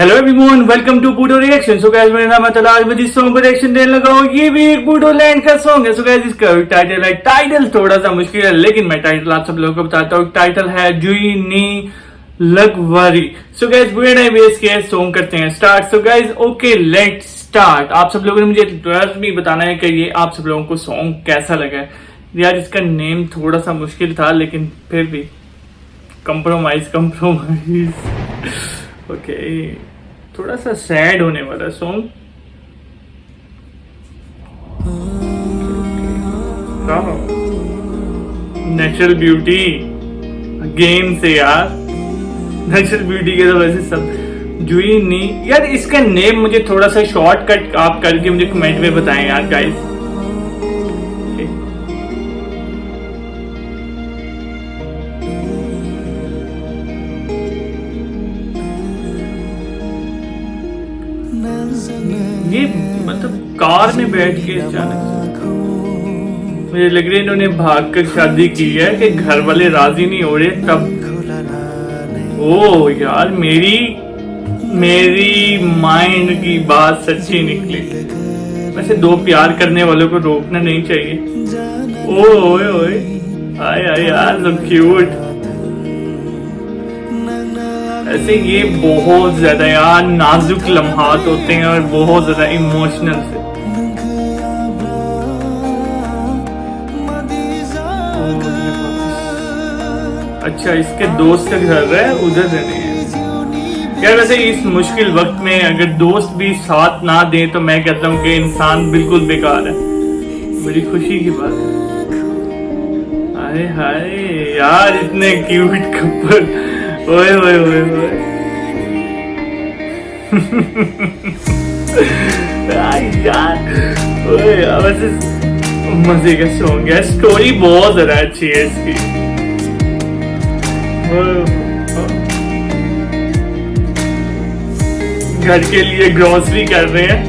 Hello everyone, welcome to बूडो reaction. So guys, मेरा नाम है तलाश। मैं जिस सॉन्ग पर रिएक्शन देने लगा हूँ ये भी एक बूडो लैंड का सॉन्ग है। सो गाइस, इसका टाइटल है, टाइटल थोड़ा सा मुश्किल है लेकिन मैं टाइटल आप सब लोगों को बताता हूँ। टाइटल है जुई नी लगवारी। सो गाइस, बिना वेस्ट किए सॉन्ग करते हैं start. So guys, okay let's start. आप सब लोगों ने मुझे ट्वेल्थ भी बताना है कि ये आप सब लोगों को सॉन्ग कैसा लगा है। यार, इसका नेम थोड़ा सा मुश्किल था लेकिन फिर भी कंप्रोमाइज ओके, थोड़ा सा सैड होने वाला सॉन्ग। नेचुरल ब्यूटी गेम से यार, नेचुरल ब्यूटी के तो वैसे सब जुई नी। यार, इसका नेम मुझे थोड़ा सा शॉर्टकट आप करके मुझे कमेंट में बताएं यार गाइस। ये मतलब कार में बैठ के अचानक मुझे लग रहा है इन्होंने भाग कर शादी की है कि घर वाले राजी नहीं हो रहे तब। ओ यार, मेरी माइंड की बात सच्ची निकली। वैसे दो प्यार करने वालों को रोकना नहीं चाहिए। ओए ओए, आय आय यार, so क्यूट। ऐसे ये बहुत ज्यादा यार नाजुक लम्हात होते हैं और बहुत ज्यादा इमोशनल से। अच्छा, इसके दोस्त का घर है, उधर रहने हैं। यार वैसे इस मुश्किल वक्त में अगर दोस्त भी साथ ना दे तो मैं कहता हूँ कि इंसान बिल्कुल बेकार है। बड़ी खुशी की बात है। हाय हाय यार, इतने क्यूट कपल। ओए ओए ओए ओए यार, ओए वैसे मजे का सॉन्ग है। स्टोरी बहुत ज्यादा अच्छी है इसकी। घर के लिए ग्रोसरी कर रहे हैं।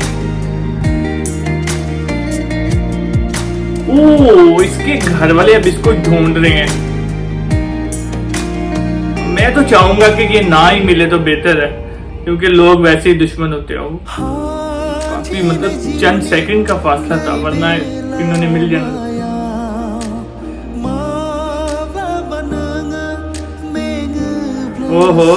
ओ, इसके घर वाले अब इसको ढूंढ रहे हैं। मैं तो चाहूंगा कि ये ना ही मिले तो बेहतर है, क्योंकि लोग वैसे ही दुश्मन होते हैं। काफी मतलब चंद सेकंड का फासला था, वरना इन्होंने मिल जाना। ओहो,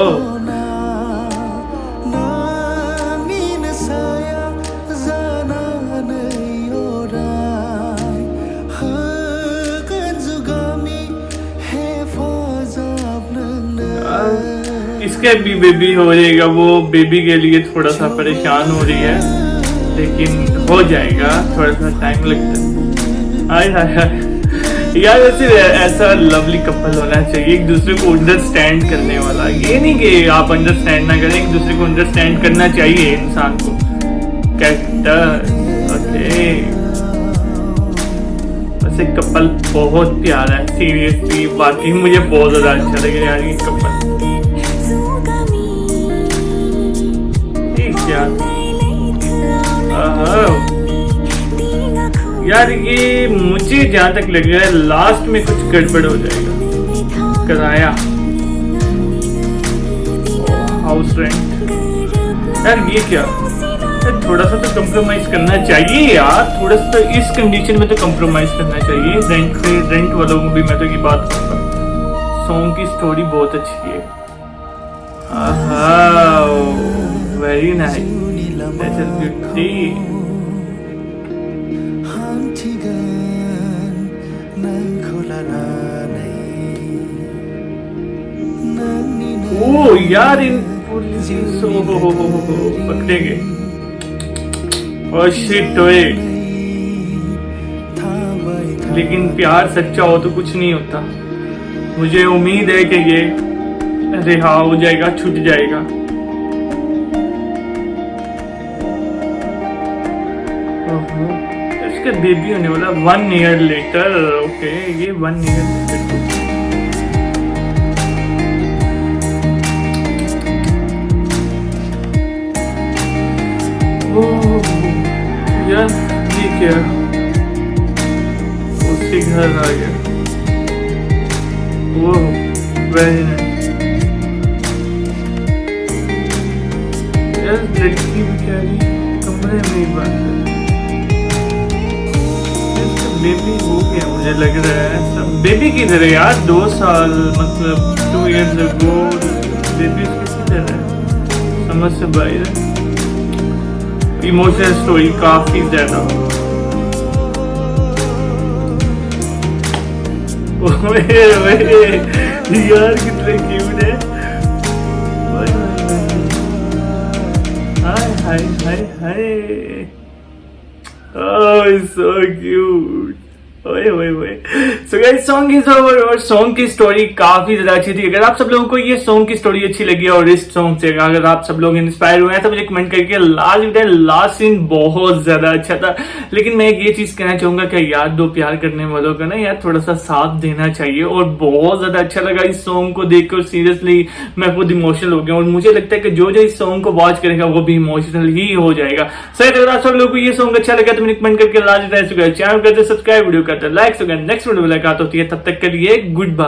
इसके भी बेबी हो जाएगा। वो बेबी के लिए थोड़ा सा परेशान हो रही है लेकिन हो जाएगा, थोड़ा सा टाइम लगता है। हाय हाय हाय यार, वैसे ऐसा लवली कपल होना चाहिए, एक दूसरे को अंडरस्टैंड करने वाला। ये नहीं कि आप अंडरस्टैंड ना करें, एक दूसरे को अंडरस्टैंड करना चाहिए इंसान को। कैरेक्टर ओके, वैसे कपल बहुत प्यारा है सीरियसली। बाकी मुझे बहुत ज्यादा अच्छा लगे यार ये कपल। यार ये मुझे जहां तक लग रहा है लास्ट में कुछ गड़बड़ हो जाएगा। किराया, हाउस रेंट। यार ये क्या, यार थोड़ा सा तो कंप्रोमाइज करना चाहिए यार। थोड़ा सा तो इस कंडीशन में तो कंप्रोमाइज करना चाहिए। रेंट वालों को भी मैं तो ये बात कहूँगा। सॉन्ग की स्टोरी बहुत अच्छी है। वेरी नाइस, ओ यार, इन पुलिस पकड़ेंगे। और शिट ओए, लेकिन प्यार सच्चा हो तो कुछ नहीं होता। मुझे उम्मीद है कि ये रिहा हो जाएगा, छूट जाएगा। इसका बेबी होने वाला 1 ईयर लेटर। ओके, ये 1 ईयर लेटर। यार ये क्या, उसी घर आ गया। वो वेरी नाइस। यार लड़की बेचारी कमरे में ही बंद है। इसका बेबी हो गया मुझे लग रहा है। सब बेबी किधर है यार? 2 साल मतलब 2 years ago बेबी किधर है? समझ से बाहर है। इमोशनल स्टोरी काफी ज्यादा। ओए ओए यार कितने क्यूट है। हाय हाय हाय हाय। Oh, it's so cute. ओए ओए ओए। So guys, song is over और सॉन्ग की स्टोरी काफी ज्यादा अच्छी थी। अगर आप सब लोगों को ये सॉन्ग की स्टोरी अच्छी लगी और इस सॉन्ग से अगर आप सब लोग इंस्पायर हुए हैं तो मुझे कमेंट करके लास्ट सीन बहुत ज्यादा अच्छा था। लेकिन मैं एक ये चीज कहना चाहूंगा कि यार दो प्यार करने वालों का ना यार थोड़ा सा साथ देना चाहिए। और बहुत ज्यादा अच्छा लगा इस सॉन्ग को देखकर। सीरियसली मैं खुद इमोशनल हो गया और मुझे लगता है कि जो इस सॉन्ग को वॉच करेगा वो भी इमोशनल ही हो जाएगा। सही अगर आप सब लोगों को ये सॉन्ग अच्छा लगा तो मुझे कमेंट करके चैनल करते सब्सक्राइब वीडियो करते लाइक नेक्स्ट वीडियो मुलाकात होती है। तब तक के लिए गुड बाय।